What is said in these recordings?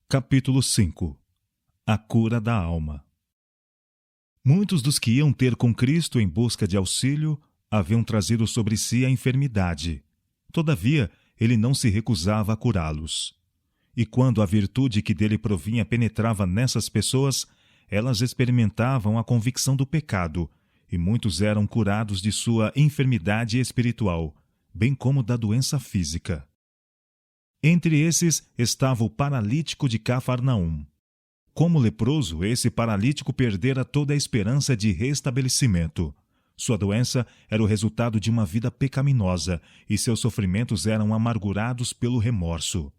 Capítulo 5. A cura da alma. Muitos dos que iam ter com Cristo em busca de auxílio haviam trazido sobre si a enfermidade. Todavia, ele não se recusava a curá-los. E quando a virtude que dele provinha penetrava nessas pessoas, elas experimentavam a convicção do pecado, e muitos eram curados de sua enfermidade espiritual, bem como da doença física. Entre esses estava o paralítico de Cafarnaum. Como leproso, esse paralítico perdera toda a esperança de restabelecimento. Sua doença era o resultado de uma vida pecaminosa e seus sofrimentos eram amargurados pelo remorso.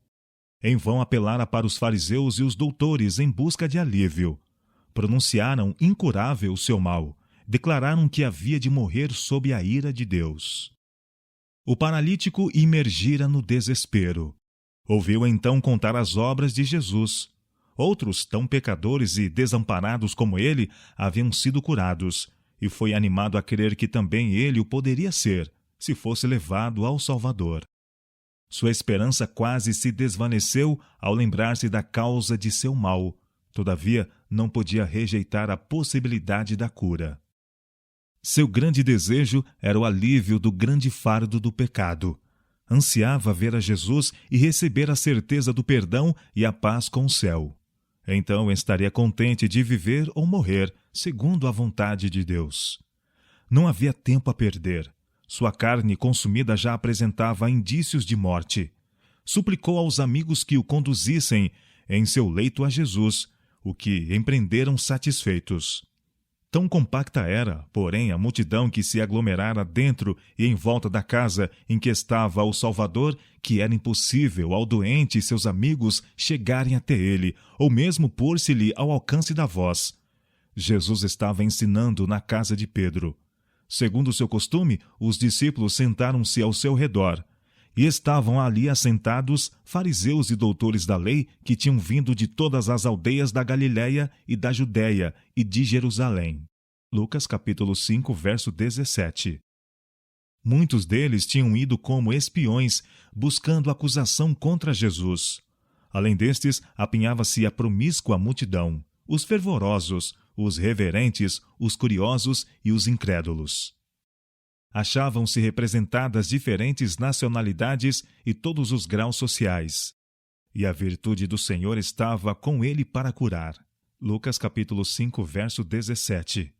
Em vão apelara para os fariseus e os doutores em busca de alívio. Pronunciaram incurável o seu mal. Declararam que havia de morrer sob a ira de Deus. O paralítico imergira no desespero. Ouviu então contar as obras de Jesus. Outros, tão pecadores e desamparados como ele, haviam sido curados, e foi animado a crer que também ele o poderia ser, se fosse levado ao Salvador. Sua esperança quase se desvaneceu ao lembrar-se da causa de seu mal. Todavia, não podia rejeitar a possibilidade da cura. Seu grande desejo era o alívio do grande fardo do pecado. Ansiava ver a Jesus e receber a certeza do perdão e a paz com o céu. Então estaria contente de viver ou morrer, segundo a vontade de Deus. Não havia tempo a perder. Sua carne consumida já apresentava indícios de morte. Suplicou aos amigos que o conduzissem em seu leito a Jesus, o que empreenderam satisfeitos. Tão compacta era, porém, a multidão que se aglomerara dentro e em volta da casa em que estava o Salvador, que era impossível ao doente e seus amigos chegarem até ele, ou mesmo pôr-se-lhe ao alcance da voz. Jesus estava ensinando na casa de Pedro. Segundo seu costume, os discípulos sentaram-se ao seu redor. E estavam ali assentados fariseus e doutores da lei que tinham vindo de todas as aldeias da Galiléia e da Judéia e de Jerusalém. Lucas capítulo 5, verso 17. Muitos deles tinham ido como espiões, buscando acusação contra Jesus. Além destes, apinhava-se a promíscua multidão, os fervorosos, os reverentes, os curiosos e os incrédulos. Achavam-se representadas diferentes nacionalidades e todos os graus sociais. E a virtude do Senhor estava com ele para curar. Lucas capítulo 5, verso 17.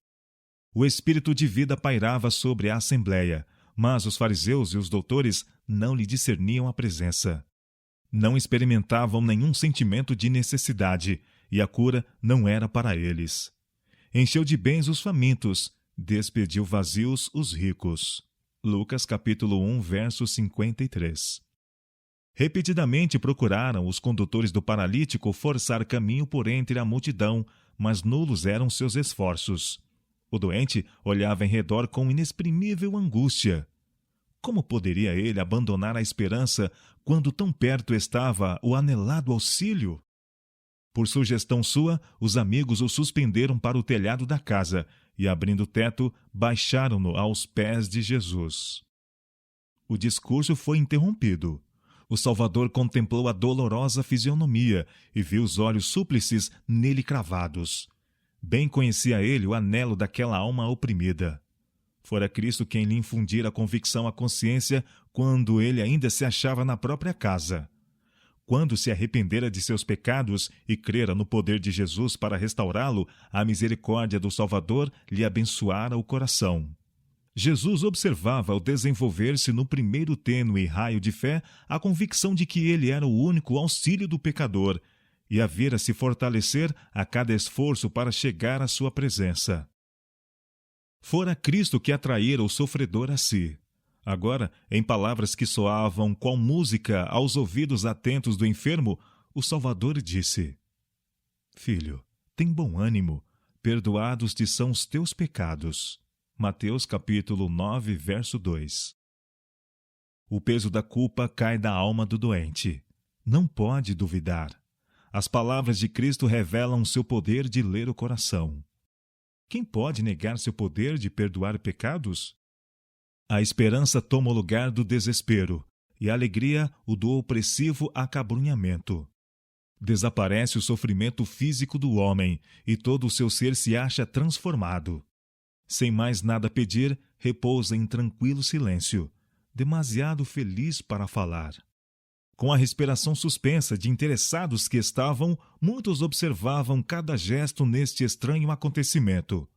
O espírito de vida pairava sobre a assembleia, mas os fariseus e os doutores não lhe discerniam a presença. Não experimentavam nenhum sentimento de necessidade, e a cura não era para eles. Encheu de bens os famintos, despediu vazios os ricos. Lucas capítulo 1, verso 53. Repetidamente procuraram os condutores do paralítico forçar caminho por entre a multidão, mas nulos eram seus esforços. O doente olhava em redor com inexprimível angústia. Como poderia ele abandonar a esperança quando tão perto estava o anelado auxílio? Por sugestão sua, os amigos o suspenderam para o telhado da casa e, abrindo o teto, baixaram-no aos pés de Jesus. O discurso foi interrompido. O Salvador contemplou a dolorosa fisionomia e viu os olhos súplices nele cravados. Bem conhecia ele o anelo daquela alma oprimida. Fora Cristo quem lhe infundira a convicção à consciência quando ele ainda se achava na própria casa. Quando se arrependera de seus pecados e crera no poder de Jesus para restaurá-lo, a misericórdia do Salvador lhe abençoara o coração. Jesus observava ao desenvolver-se no primeiro tênue raio de fé a convicção de que ele era o único auxílio do pecador e a vira se fortalecer a cada esforço para chegar à sua presença. Fora Cristo que atraíra o sofredor a si. Agora, em palavras que soavam qual música aos ouvidos atentos do enfermo, o Salvador disse: Filho, tem bom ânimo, perdoados te são os teus pecados. Mateus capítulo 9, verso 2. O peso da culpa cai da alma do doente. Não pode duvidar. As palavras de Cristo revelam seu poder de ler o coração. Quem pode negar seu poder de perdoar pecados? A esperança toma o lugar do desespero, e a alegria o do opressivo acabrunhamento. Desaparece o sofrimento físico do homem e todo o seu ser se acha transformado. Sem mais nada pedir, repousa em tranquilo silêncio, demasiado feliz para falar. Com a respiração suspensa de interessados que estavam, muitos observavam cada gesto neste estranho acontecimento.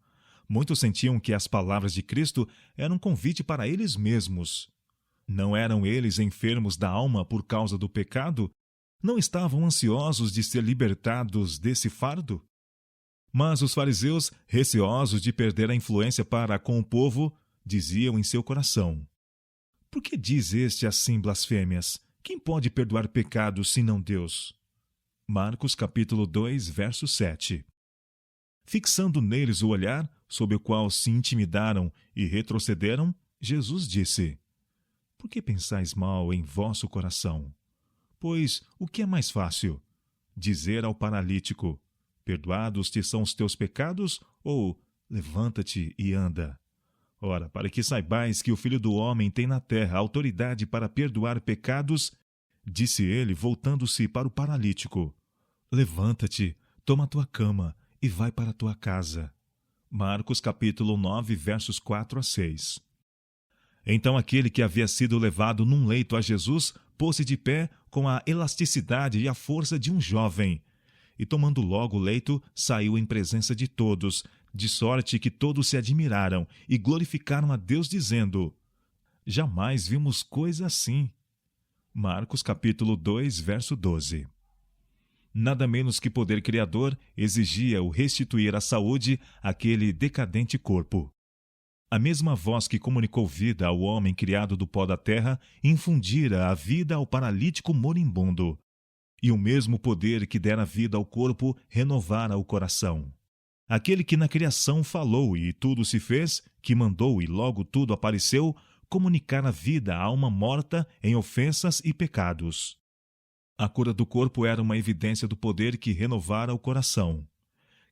Muitos sentiam que as palavras de Cristo eram um convite para eles mesmos. Não eram eles enfermos da alma por causa do pecado? Não estavam ansiosos de ser libertados desse fardo? Mas os fariseus, receosos de perder a influência para com o povo, diziam em seu coração: por que diz este assim blasfêmias? Quem pode perdoar pecados senão Deus? Marcos capítulo 2, verso 7. Fixando neles o olhar, sob o qual se intimidaram e retrocederam, Jesus disse: por que pensais mal em vosso coração? Pois o que é mais fácil? Dizer ao paralítico: perdoados te são os teus pecados, ou levanta-te e anda? Ora, para que saibais que o Filho do Homem tem na terra autoridade para perdoar pecados, disse ele, voltando-se para o paralítico: levanta-te, toma a tua cama e vai para a tua casa. Marcos capítulo 9, versos 4 a 6. Então aquele que havia sido levado num leito a Jesus pôs-se de pé com a elasticidade e a força de um jovem. E tomando logo o leito, saiu em presença de todos, de sorte que todos se admiraram e glorificaram a Deus, dizendo: jamais vimos coisa assim. Marcos capítulo 2, verso 12. Nada menos que poder criador exigia o restituir à saúde aquele decadente corpo. A mesma voz que comunicou vida ao homem criado do pó da terra infundira a vida ao paralítico moribundo. E o mesmo poder que dera vida ao corpo renovara o coração. Aquele que na criação falou e tudo se fez, que mandou e logo tudo apareceu, comunicara vida à alma morta em ofensas e pecados. A cura do corpo era uma evidência do poder que renovara o coração.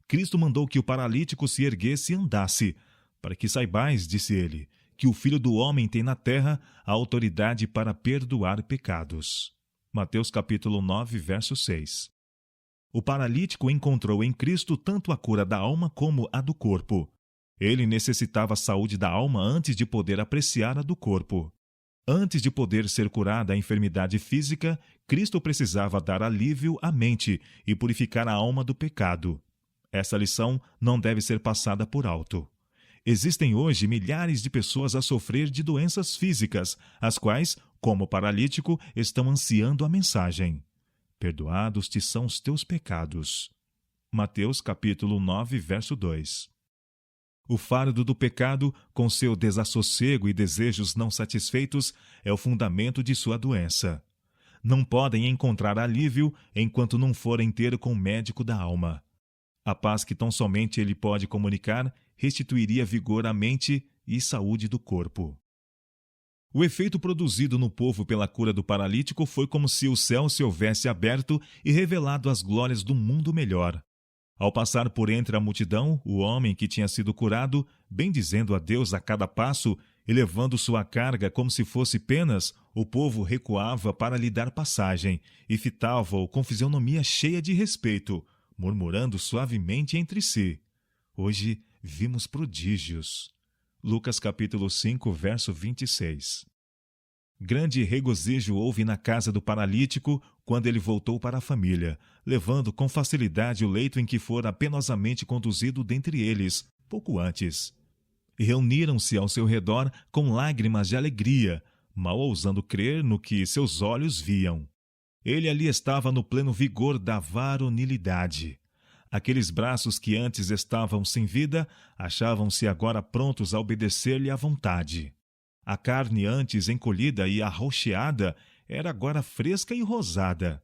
Cristo mandou que o paralítico se erguesse e andasse, para que saibais, disse ele, que o Filho do Homem tem na terra a autoridade para perdoar pecados. Mateus capítulo 9, verso 6. O paralítico encontrou em Cristo tanto a cura da alma como a do corpo. Ele necessitava a saúde da alma antes de poder apreciar a do corpo. Antes de poder ser curada a enfermidade física, Cristo precisava dar alívio à mente e purificar a alma do pecado. Essa lição não deve ser passada por alto. Existem hoje milhares de pessoas a sofrer de doenças físicas, as quais, como paralítico, estão ansiando a mensagem: perdoados te são os teus pecados. Mateus capítulo 9, verso 2. O fardo do pecado, com seu desassossego e desejos não satisfeitos, é o fundamento de sua doença. Não podem encontrar alívio enquanto não forem ter com o médico da alma. A paz que tão somente ele pode comunicar restituiria vigor à mente e saúde do corpo. O efeito produzido no povo pela cura do paralítico foi como se o céu se houvesse aberto e revelado as glórias do mundo melhor. Ao passar por entre a multidão, o homem que tinha sido curado, bendizendo a Deus a cada passo e levando sua carga como se fosse penas, o povo recuava para lhe dar passagem e fitava-o com fisionomia cheia de respeito, murmurando suavemente entre si: hoje vimos prodígios. Lucas capítulo 5, verso 26. Grande regozijo houve na casa do paralítico quando ele voltou para a família, levando com facilidade o leito em que fora penosamente conduzido dentre eles, pouco antes. E reuniram-se ao seu redor com lágrimas de alegria, mal ousando crer no que seus olhos viam. Ele ali estava no pleno vigor da varonilidade. Aqueles braços que antes estavam sem vida, achavam-se agora prontos a obedecer-lhe à vontade. A carne antes encolhida e arroxeada era agora fresca e rosada.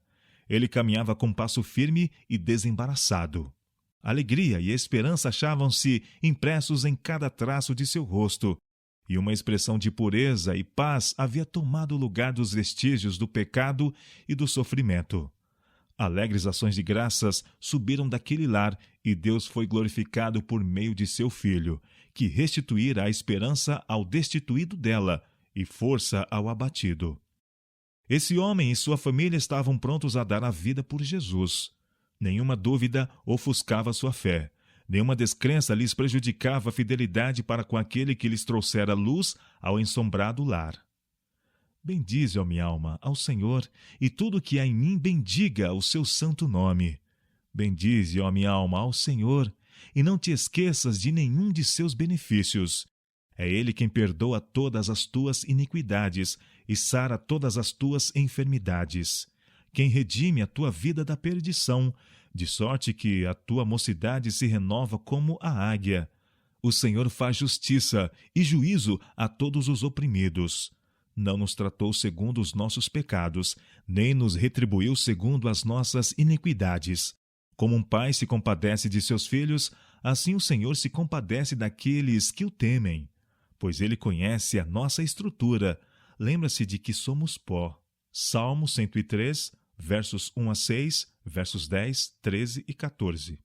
Ele caminhava com passo firme e desembaraçado. Alegria e esperança achavam-se impressos em cada traço de seu rosto, e uma expressão de pureza e paz havia tomado o lugar dos vestígios do pecado e do sofrimento. Alegres ações de graças subiram daquele lar e Deus foi glorificado por meio de seu Filho, que restituíra a esperança ao destituído dela e força ao abatido. Esse homem e sua família estavam prontos a dar a vida por Jesus. Nenhuma dúvida ofuscava sua fé. Nenhuma descrença lhes prejudicava a fidelidade para com aquele que lhes trouxera luz ao ensombrado lar. Bendize, ó minha alma, ao Senhor, e tudo que há em mim bendiga o seu santo nome. Bendize, ó minha alma, ao Senhor, e não te esqueças de nenhum de seus benefícios. É Ele quem perdoa todas as tuas iniquidades e sara todas as tuas enfermidades. Quem redime a tua vida da perdição, de sorte que a tua mocidade se renova como a águia. O Senhor faz justiça e juízo a todos os oprimidos. Não nos tratou segundo os nossos pecados, nem nos retribuiu segundo as nossas iniquidades. Como um pai se compadece de seus filhos, assim o Senhor se compadece daqueles que o temem. Pois Ele conhece a nossa estrutura, lembra-se de que somos pó. Salmo 103, versos 1 a 6, versos 10, 13 e 14.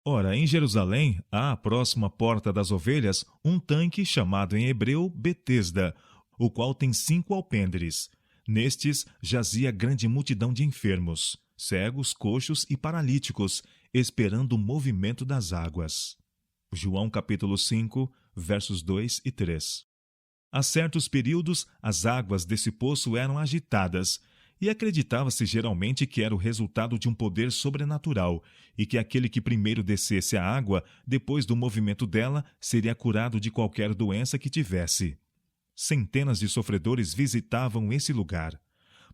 Ora, em Jerusalém, há, próximo à Porta das Ovelhas, um tanque chamado em hebreu Betesda, o qual tem 5 alpendres. Nestes jazia grande multidão de enfermos, cegos, coxos e paralíticos, esperando o movimento das águas. João capítulo 5, versos 2 e 3. A certos períodos, as águas desse poço eram agitadas, e acreditava-se geralmente que era o resultado de um poder sobrenatural, e que aquele que primeiro descesse a água, depois do movimento dela, seria curado de qualquer doença que tivesse. Centenas de sofredores visitavam esse lugar.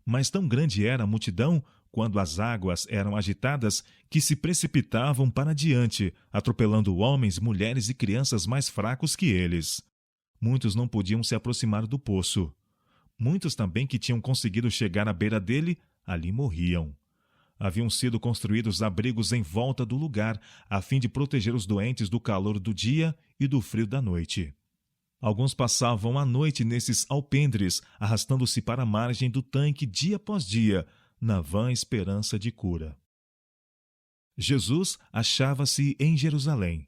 Mas tão grande era a multidão, quando as águas eram agitadas, que se precipitavam para diante, atropelando homens, mulheres e crianças mais fracos que eles. Muitos não podiam se aproximar do poço. Muitos também que tinham conseguido chegar à beira dele, ali morriam. Haviam sido construídos abrigos em volta do lugar, a fim de proteger os doentes do calor do dia e do frio da noite. Alguns passavam a noite nesses alpendres, arrastando-se para a margem do tanque dia após dia, na vã esperança de cura. Jesus achava-se em Jerusalém.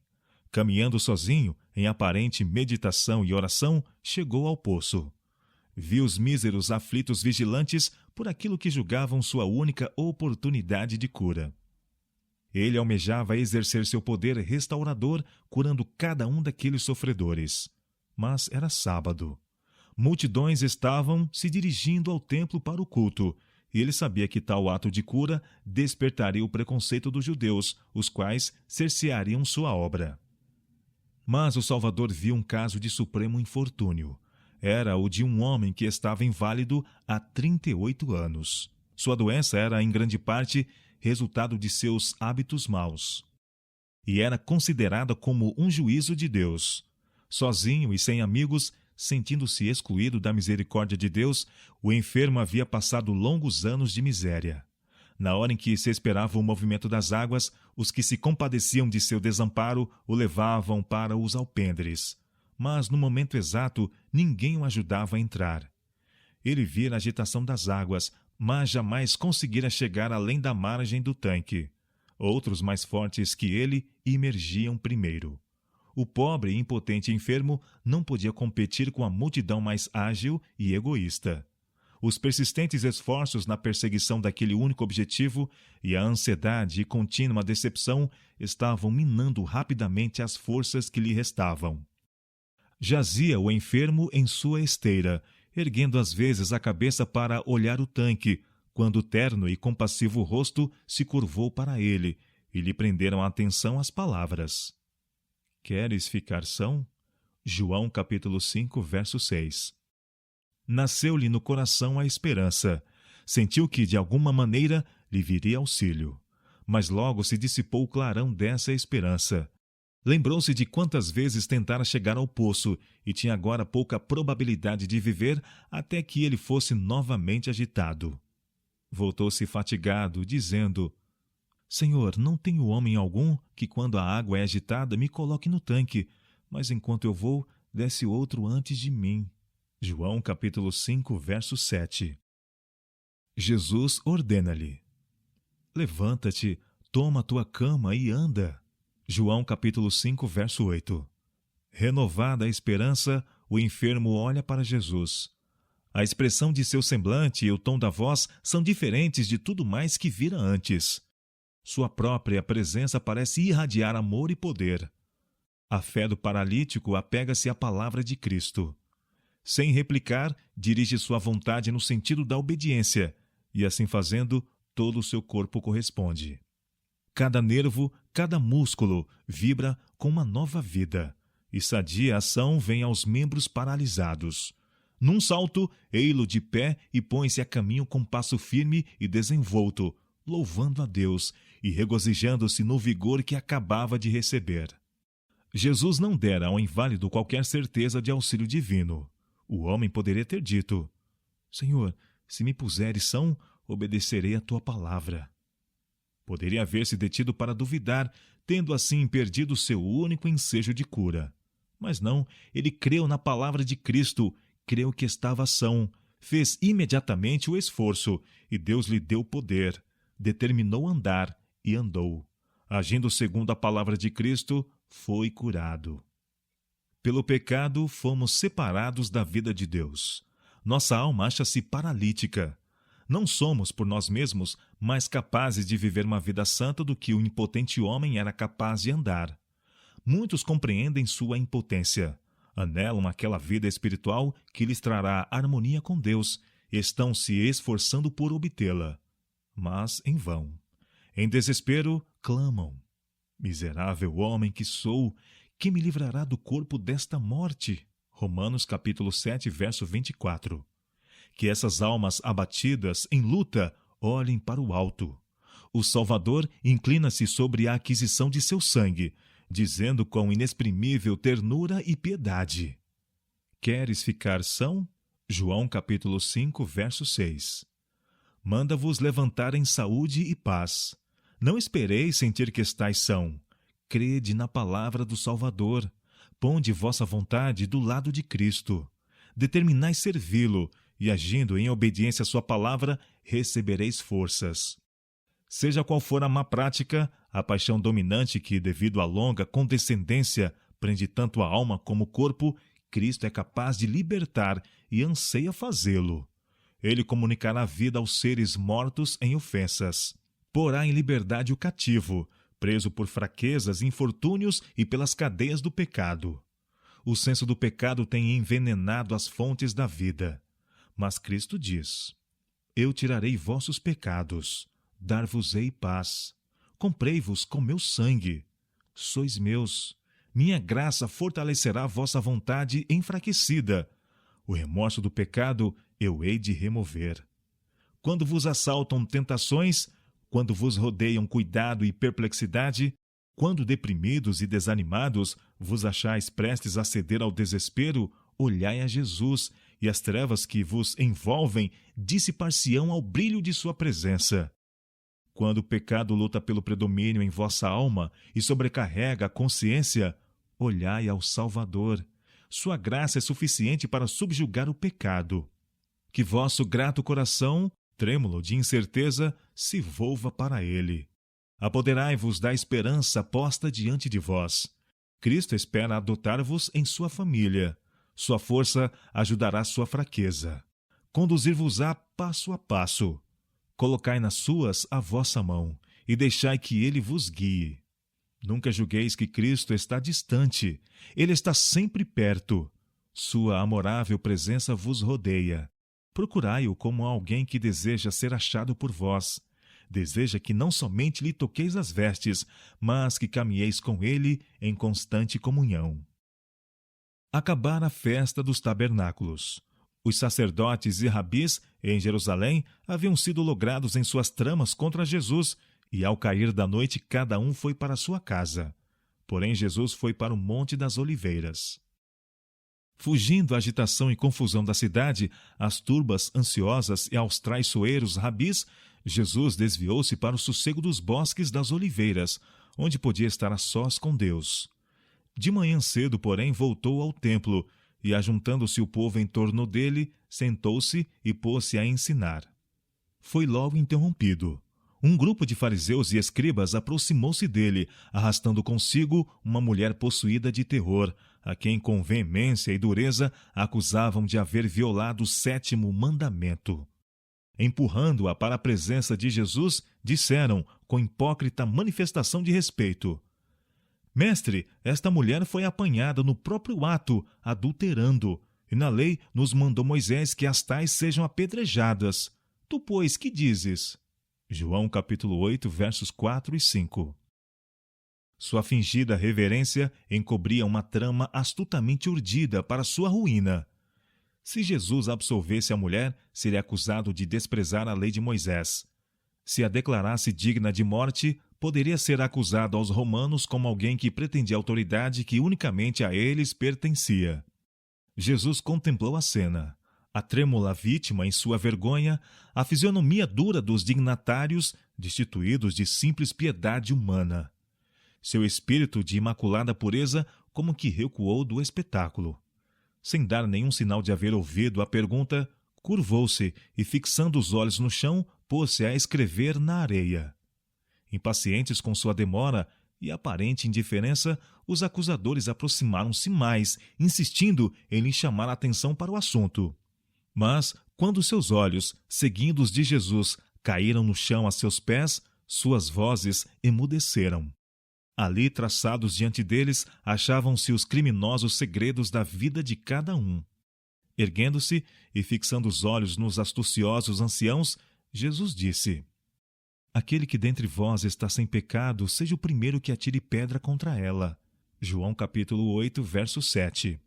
Caminhando sozinho, em aparente meditação e oração, chegou ao poço. Viu os míseros aflitos vigilantes por aquilo que julgavam sua única oportunidade de cura. Ele almejava exercer seu poder restaurador, curando cada um daqueles sofredores. Mas era sábado. Multidões estavam se dirigindo ao templo para o culto, e ele sabia que tal ato de cura despertaria o preconceito dos judeus, os quais cerceariam sua obra. Mas o Salvador viu um caso de supremo infortúnio. Era o de um homem que estava inválido há 38 anos. Sua doença era, em grande parte, resultado de seus hábitos maus. E era considerada como um juízo de Deus. Sozinho e sem amigos, sentindo-se excluído da misericórdia de Deus, o enfermo havia passado longos anos de miséria. Na hora em que se esperava o movimento das águas, os que se compadeciam de seu desamparo o levavam para os alpendres. Mas, no momento exato, ninguém o ajudava a entrar. Ele vira a agitação das águas, mas jamais conseguira chegar além da margem do tanque. Outros mais fortes que ele imergiam primeiro. O pobre e impotente enfermo não podia competir com a multidão mais ágil e egoísta. Os persistentes esforços na perseguição daquele único objetivo e a ansiedade e contínua decepção estavam minando rapidamente as forças que lhe restavam. Jazia o enfermo em sua esteira, erguendo às vezes a cabeça para olhar o tanque, quando o terno e compassivo rosto se curvou para ele, e lhe prenderam a atenção as palavras. Queres ficar são? João capítulo 5, verso 6. Nasceu-lhe no coração a esperança. Sentiu que, de alguma maneira, lhe viria auxílio. Mas logo se dissipou o clarão dessa esperança. Lembrou-se de quantas vezes tentara chegar ao poço e tinha agora pouca probabilidade de viver até que ele fosse novamente agitado. Voltou-se fatigado, dizendo: Senhor, não tenho homem algum que, quando a água é agitada, me coloque no tanque, mas enquanto eu vou, desce outro antes de mim. João capítulo 5, verso 7. Jesus ordena-lhe: Levanta-te, toma a tua cama e anda. João capítulo 5, verso 8. Renovada a esperança, o enfermo olha para Jesus. A expressão de seu semblante e o tom da voz são diferentes de tudo mais que vira antes. Sua própria presença parece irradiar amor e poder. A fé do paralítico apega-se à palavra de Cristo. Sem replicar, dirige sua vontade no sentido da obediência, e assim fazendo, todo o seu corpo corresponde. Cada nervo, cada músculo vibra com uma nova vida, e sadia ação vem aos membros paralisados. Num salto, ei-lo de pé e põe-se a caminho com passo firme e desenvolto, louvando a Deus e regozijando-se no vigor que acabava de receber. Jesus não dera ao inválido qualquer certeza de auxílio divino. O homem poderia ter dito: Senhor, se me puseres são, obedecerei a tua palavra. Poderia haver-se detido para duvidar, tendo assim perdido seu único ensejo de cura. Mas não, ele creu na palavra de Cristo, creu que estava são, fez imediatamente o esforço, e Deus lhe deu poder, determinou andar, e andou. Agindo segundo a palavra de Cristo, foi curado. Pelo pecado, fomos separados da vida de Deus. Nossa alma acha-se paralítica. Não somos, por nós mesmos, mais capazes de viver uma vida santa do que o impotente homem era capaz de andar. Muitos compreendem sua impotência. Anelam aquela vida espiritual que lhes trará harmonia com Deus e estão se esforçando por obtê-la. Mas em vão. Em desespero, clamam: Miserável homem que sou, que me livrará do corpo desta morte? Romanos capítulo 7, verso 24. Que essas almas abatidas, em luta, olhem para o alto. O Salvador inclina-se sobre a aquisição de seu sangue, dizendo com inexprimível ternura e piedade: Queres ficar são? João capítulo 5, verso 6. Manda-vos levantar em saúde e paz. Não espereis sentir que estais são. Crede na palavra do Salvador. Ponde vossa vontade do lado de Cristo. Determinai servi-lo, e agindo em obediência à sua palavra, recebereis forças. Seja qual for a má prática, a paixão dominante que, devido à longa condescendência, prende tanto a alma como o corpo, Cristo é capaz de libertar e anseia fazê-lo. Ele comunicará vida aos seres mortos em ofensas. Porá em liberdade o cativo, preso por fraquezas, infortúnios e pelas cadeias do pecado. O senso do pecado tem envenenado as fontes da vida. Mas Cristo diz: Eu tirarei vossos pecados, dar-vos-ei paz. Comprei-vos com meu sangue. Sois meus. Minha graça fortalecerá vossa vontade enfraquecida. O remorso do pecado eu hei de remover. Quando vos assaltam tentações, quando vos rodeiam cuidado e perplexidade, quando deprimidos e desanimados vos achais prestes a ceder ao desespero, olhai a Jesus, e as trevas que vos envolvem dissipar-se-ão ao brilho de sua presença. Quando o pecado luta pelo predomínio em vossa alma e sobrecarrega a consciência, olhai ao Salvador. Sua graça é suficiente para subjugar o pecado. Que vosso grato coração, trêmulo de incerteza, se volva para ele. Apoderai-vos da esperança posta diante de vós. Cristo espera adotar-vos em sua família. Sua força ajudará sua fraqueza. Conduzir-vos-á passo a passo. Colocai nas suas a vossa mão, e deixai que ele vos guie. Nunca julgueis que Cristo está distante. Ele está sempre perto. Sua amorável presença vos rodeia. Procurai-o como alguém que deseja ser achado por vós. Deseja que não somente lhe toqueis as vestes, mas que caminheis com ele em constante comunhão. Acabara a festa dos tabernáculos. Os sacerdotes e rabis em Jerusalém haviam sido logrados em suas tramas contra Jesus, e ao cair da noite cada um foi para sua casa. Porém Jesus foi para o Monte das Oliveiras. Fugindo à agitação e confusão da cidade, às turbas ansiosas e aos traiçoeiros rabis, Jesus desviou-se para o sossego dos bosques das oliveiras, onde podia estar a sós com Deus. De manhã cedo, porém, voltou ao templo, e, ajuntando-se o povo em torno dele, sentou-se e pôs-se a ensinar. Foi logo interrompido. um grupo de fariseus e escribas aproximou-se dele, arrastando consigo uma mulher possuída de terror, a quem com veemência e dureza acusavam de haver violado o 7º mandamento. Empurrando-a para a presença de Jesus, disseram, com hipócrita manifestação de respeito: Mestre, esta mulher foi apanhada no próprio ato, adulterando, e na lei nos mandou Moisés que as tais sejam apedrejadas. Tu, pois, que dizes? João capítulo 8, versos 4 e 5. Sua fingida reverência encobria uma trama astutamente urdida para sua ruína. Se Jesus absolvesse a mulher, seria acusado de desprezar a lei de Moisés. Se a declarasse digna de morte, poderia ser acusado aos romanos como alguém que pretendia autoridade que unicamente a eles pertencia. Jesus contemplou a cena. A trêmula vítima em sua vergonha, a fisionomia dura dos dignatários, destituídos de simples piedade humana. Seu espírito de imaculada pureza como que recuou do espetáculo. Sem dar nenhum sinal de haver ouvido a pergunta, curvou-se e, fixando os olhos no chão, pôs-se a escrever na areia. Impacientes com sua demora e aparente indiferença, os acusadores aproximaram-se mais, insistindo em lhe chamar a atenção para o assunto. Mas, quando seus olhos, seguindo os de Jesus, caíram no chão a seus pés, suas vozes emudeceram. Ali, traçados diante deles, achavam-se os criminosos segredos da vida de cada um. Erguendo-se e fixando os olhos nos astuciosos anciãos, Jesus disse: Aquele que dentre vós está sem pecado, seja o primeiro que atire pedra contra ela. João capítulo 8, verso 7.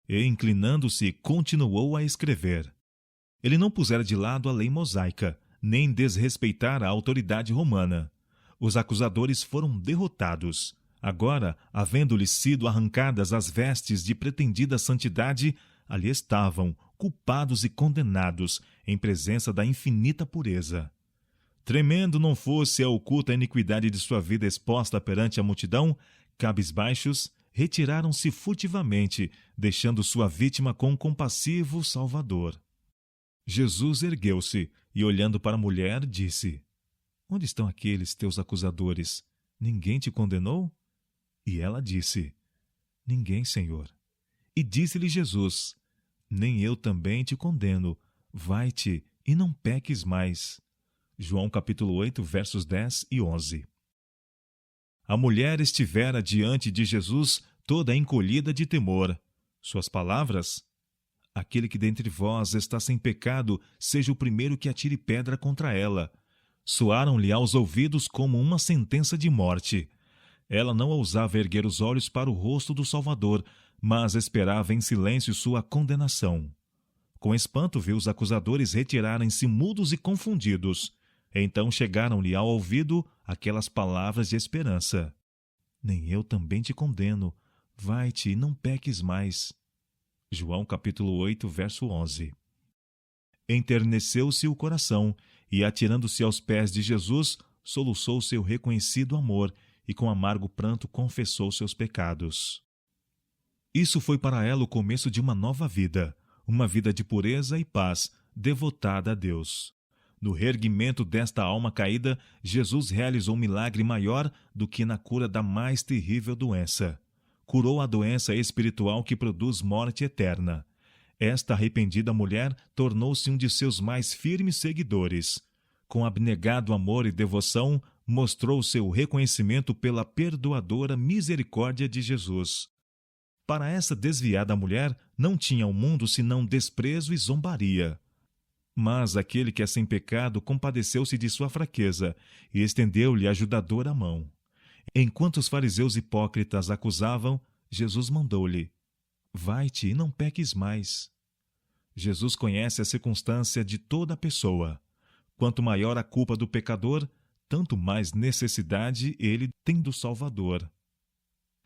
E, inclinando-se, continuou a escrever. Ele não pusera de lado a lei mosaica, nem desrespeitara a autoridade romana. Os acusadores foram derrotados. Agora, havendo-lhes sido arrancadas as vestes de pretendida santidade, ali estavam, culpados e condenados, em presença da infinita pureza. Tremendo não fosse a oculta iniquidade de sua vida exposta perante a multidão, cabisbaixos, retiraram-se furtivamente, deixando sua vítima com um compassivo Salvador. Jesus ergueu-se e, olhando para a mulher, disse: Onde estão aqueles teus acusadores? Ninguém te condenou? E ela disse: Ninguém, Senhor. E disse-lhe Jesus: Nem eu também te condeno. Vai-te e não peques mais. João capítulo 8, versos 10 e 11. A mulher estivera diante de Jesus toda encolhida de temor. Suas palavras: Aquele que dentre vós está sem pecado, seja o primeiro que atire pedra contra ela, soaram-lhe aos ouvidos como uma sentença de morte. Ela não ousava erguer os olhos para o rosto do Salvador, mas esperava em silêncio sua condenação. Com espanto viu os acusadores retirarem-se mudos e confundidos. Então chegaram-lhe ao ouvido aquelas palavras de esperança: Nem eu também te condeno. Vai-te e não peques mais. João capítulo 8, verso 11. Enterneceu-se o coração e, atirando-se aos pés de Jesus, soluçou seu reconhecido amor e com amargo pranto confessou seus pecados. Isso foi para ela o começo de uma nova vida, uma vida de pureza e paz, devotada a Deus. No reerguimento desta alma caída, Jesus realizou um milagre maior do que na cura da mais terrível doença. Curou a doença espiritual que produz morte eterna. Esta arrependida mulher tornou-se um de seus mais firmes seguidores. Com abnegado amor e devoção, mostrou seu reconhecimento pela perdoadora misericórdia de Jesus. Para essa desviada mulher, não tinha o mundo senão desprezo e zombaria. Mas aquele que é sem pecado compadeceu-se de sua fraqueza e estendeu-lhe ajudadora mão. Enquanto os fariseus hipócritas acusavam, Jesus mandou-lhe: Vai-te e não peques mais. Jesus conhece a circunstância de toda a pessoa. Quanto maior a culpa do pecador, tanto mais necessidade ele tem do Salvador.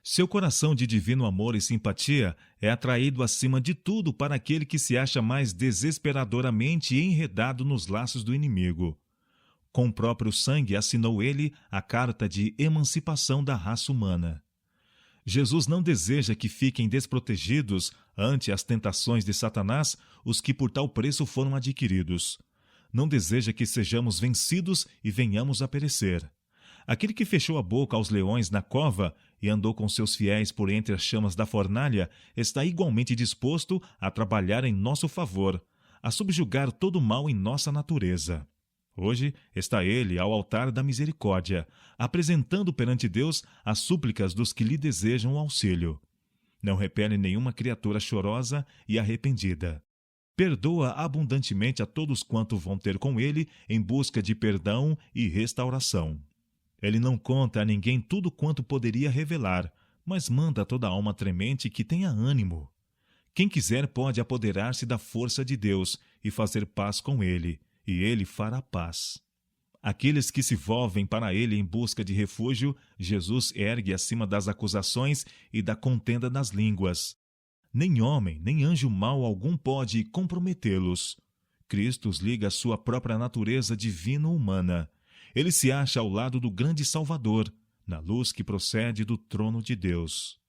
Seu coração de divino amor e simpatia é atraído acima de tudo para aquele que se acha mais desesperadoramente enredado nos laços do inimigo. Com o próprio sangue assinou ele a carta de emancipação da raça humana. Jesus não deseja que fiquem desprotegidos ante as tentações de Satanás os que por tal preço foram adquiridos. não deseja que sejamos vencidos e venhamos a perecer. Aquele que fechou a boca aos leões na cova e andou com seus fiéis por entre as chamas da fornalha está igualmente disposto a trabalhar em nosso favor, a subjugar todo o mal em nossa natureza. Hoje está ele ao altar da misericórdia, apresentando perante Deus as súplicas dos que lhe desejam auxílio. Não repele nenhuma criatura chorosa e arrependida. Perdoa abundantemente a todos quanto vão ter com ele em busca de perdão e restauração. Ele não conta a ninguém tudo quanto poderia revelar, mas manda a toda alma tremente que tenha ânimo. Quem quiser pode apoderar-se da força de Deus e fazer paz com ele, e ele fará paz. Aqueles que se volvem para ele em busca de refúgio, Jesus ergue acima das acusações e da contenda das línguas. Nem homem, nem anjo mau algum pode comprometê-los. Cristo os liga à sua própria natureza divino-humana. Ele se acha ao lado do grande Salvador, na luz que procede do trono de Deus.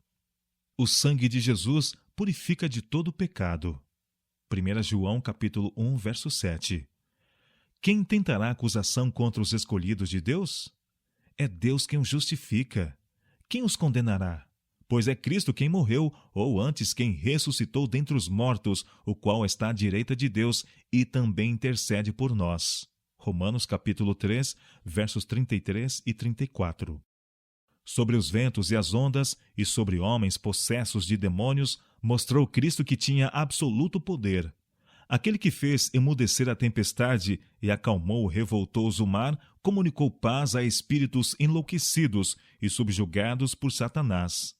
O sangue de Jesus purifica de todo pecado. 1 João capítulo 1, verso 7. Quem tentará acusação contra os escolhidos de Deus? É Deus quem os justifica. Quem os condenará? Pois é Cristo quem morreu, ou antes quem ressuscitou dentre os mortos, o qual está à direita de Deus e também intercede por nós. Romanos capítulo 3, versos 33 e 34. Sobre os ventos e as ondas, e sobre homens possessos de demônios, mostrou Cristo que tinha absoluto poder. Aquele que fez emudecer a tempestade e acalmou o revoltoso mar, comunicou paz a espíritos enlouquecidos e subjugados por Satanás.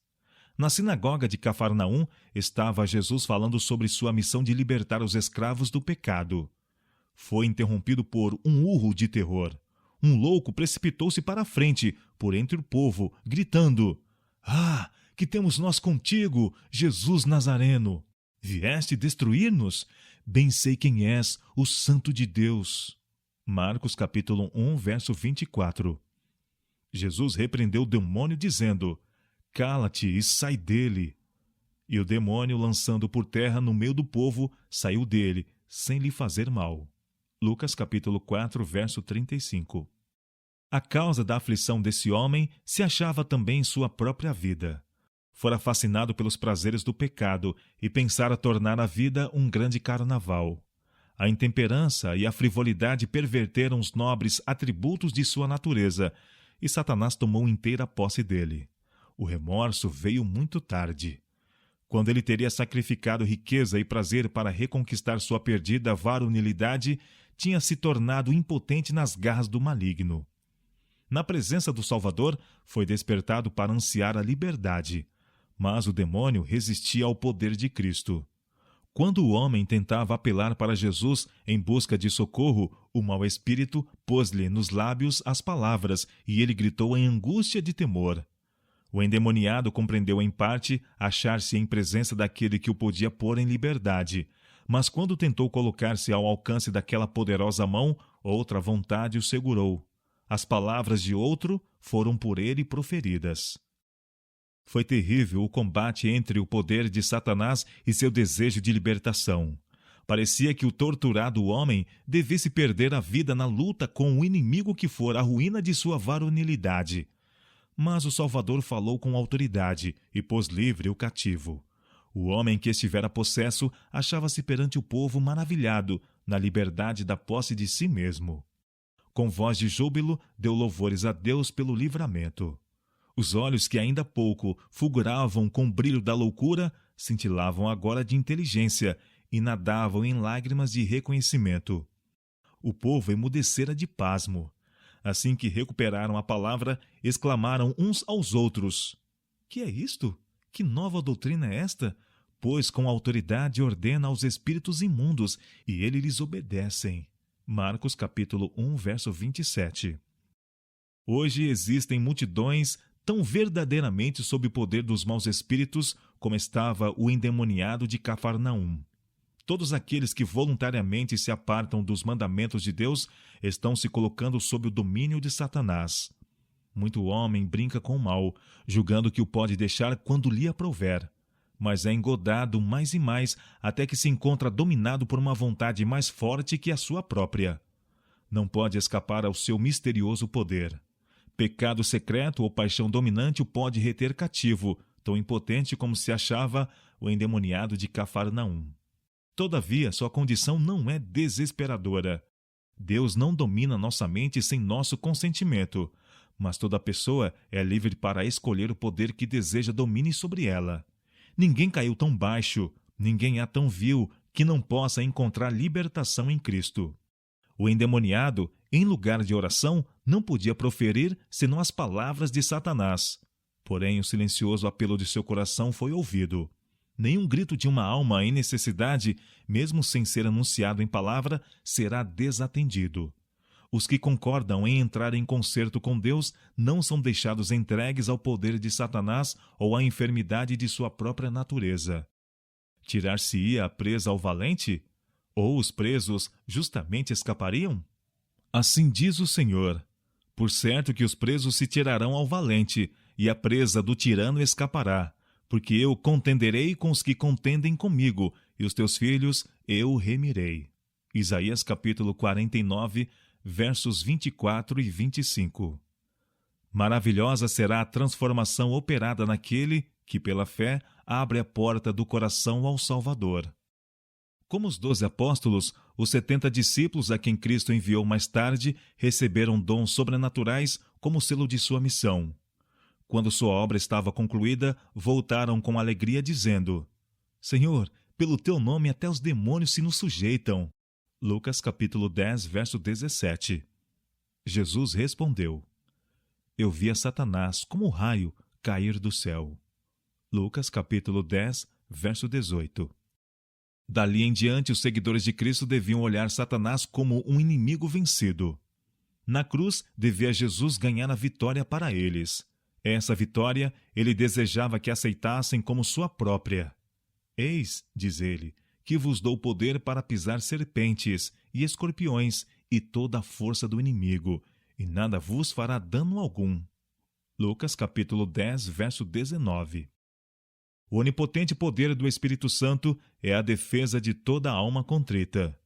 Na sinagoga de Cafarnaum estava Jesus falando sobre sua missão de libertar os escravos do pecado. Foi interrompido por um urro de terror. Um louco precipitou-se para a frente, por entre o povo, gritando: "Ah, que temos nós contigo, Jesus Nazareno! Vieste destruir-nos? Bem sei quem és, o Santo de Deus." Marcos capítulo 1, verso 24. Jesus repreendeu o demônio dizendo: "Cala-te e sai dele." E o demônio, lançando por terra no meio do povo, saiu dele, sem lhe fazer mal. Lucas capítulo 4, verso 35. A causa da aflição desse homem se achava também em sua própria vida. Fora fascinado pelos prazeres do pecado e pensara tornar a vida um grande carnaval. A intemperança e a frivolidade perverteram os nobres atributos de sua natureza, e Satanás tomou inteira posse dele. O remorso veio muito tarde. Quando ele teria sacrificado riqueza e prazer para reconquistar sua perdida varonilidade, tinha se tornado impotente nas garras do maligno. Na presença do Salvador, foi despertado para ansiar a liberdade, mas o demônio resistia ao poder de Cristo. Quando o homem tentava apelar para Jesus em busca de socorro, o mau espírito pôs-lhe nos lábios as palavras e ele gritou em angústia de temor. O endemoniado compreendeu em parte achar-se em presença daquele que o podia pôr em liberdade, mas quando tentou colocar-se ao alcance daquela poderosa mão, outra vontade o segurou. As palavras de outro foram por ele proferidas. Foi terrível o combate entre o poder de Satanás e seu desejo de libertação. Parecia que o torturado homem devesse perder a vida na luta com o inimigo que fora a ruína de sua varonilidade. Mas o Salvador falou com autoridade e pôs livre o cativo. O homem que estivera possesso achava-se perante o povo maravilhado na liberdade da posse de si mesmo. Com voz de júbilo, deu louvores a Deus pelo livramento. Os olhos que ainda há pouco fulguravam com o brilho da loucura, cintilavam agora de inteligência e nadavam em lágrimas de reconhecimento. O povo emudecera de pasmo. Assim que recuperaram a palavra, exclamaram uns aos outros: "Que é isto? Que nova doutrina é esta? Pois com autoridade ordena aos espíritos imundos, e eles lhes obedecem." Marcos capítulo 1, verso 27. Hoje existem multidões tão verdadeiramente sob o poder dos maus espíritos como estava o endemoniado de Cafarnaum. Todos aqueles que voluntariamente se apartam dos mandamentos de Deus estão se colocando sob o domínio de Satanás. Muito homem brinca com o mal, julgando que o pode deixar quando lhe aprouver, mas é engodado mais e mais até que se encontra dominado por uma vontade mais forte que a sua própria. não pode escapar ao seu misterioso poder. Pecado secreto ou paixão dominante o pode reter cativo, tão impotente como se achava o endemoniado de Cafarnaum. Todavia, sua condição não é desesperadora. Deus não domina nossa mente sem nosso consentimento, mas toda pessoa é livre para escolher o poder que deseja domine sobre ela. Ninguém caiu tão baixo, ninguém é tão vil que não possa encontrar libertação em Cristo. O endemoniado, em lugar de oração, não podia proferir senão as palavras de Satanás. Porém, o silencioso apelo de seu coração foi ouvido. Nenhum grito de uma alma em necessidade, mesmo sem ser anunciado em palavra, será desatendido. Os que concordam em entrar em concerto com Deus não são deixados entregues ao poder de Satanás ou à enfermidade de sua própria natureza. Tirar-se-ia a presa ao valente? Ou os presos justamente escapariam? Assim diz o Senhor: por certo que os presos se tirarão ao valente, e a presa do tirano escapará, porque eu contenderei com os que contendem comigo, e os teus filhos eu remirei. Isaías capítulo 49, versos 24 e 25. Maravilhosa será a transformação operada naquele que, pela fé, abre a porta do coração ao Salvador. Como os 12 apóstolos, os 70 discípulos a quem Cristo enviou mais tarde receberam dons sobrenaturais como selo de sua missão. Quando sua obra estava concluída, voltaram com alegria dizendo: Senhor, pelo teu nome até os demônios se nos sujeitam. Lucas capítulo 10, verso 17. Jesus respondeu: Eu vi a Satanás como um raio cair do céu. Lucas capítulo 10, verso 18. Dali em diante, os seguidores de Cristo deviam olhar Satanás como um inimigo vencido. Na cruz, devia Jesus ganhar a vitória para eles. Essa vitória ele desejava que aceitassem como sua própria. Eis, diz ele, que vos dou poder para pisar serpentes e escorpiões e toda a força do inimigo, e nada vos fará dano algum. Lucas capítulo 10, verso 19. O onipotente poder do Espírito Santo é a defesa de toda a alma contrita.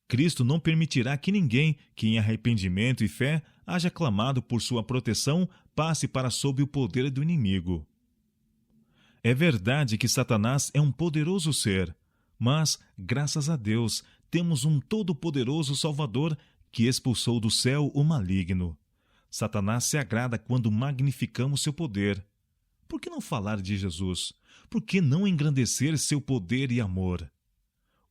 Cristo não permitirá que ninguém que em arrependimento e fé haja clamado por sua proteção passe para sob o poder do inimigo. É verdade que Satanás é um poderoso ser, mas, graças a Deus, temos um todo-poderoso Salvador que expulsou do céu o maligno. Satanás se agrada quando magnificamos seu poder. Por que não falar de Jesus? Por que não engrandecer seu poder e amor?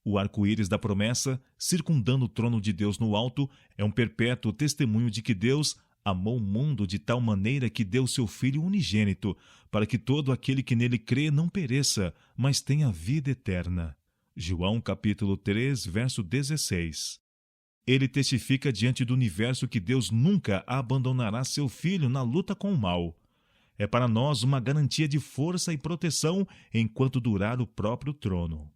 O arco-íris da promessa, circundando o trono de Deus no alto, é um perpétuo testemunho de que Deus amou o mundo de tal maneira que deu seu Filho unigênito, para que todo aquele que nele crê não pereça, mas tenha vida eterna. João capítulo 3, verso 16. Ele testifica diante do universo que Deus nunca abandonará seu Filho na luta com o mal. É para nós uma garantia de força e proteção enquanto durar o próprio trono.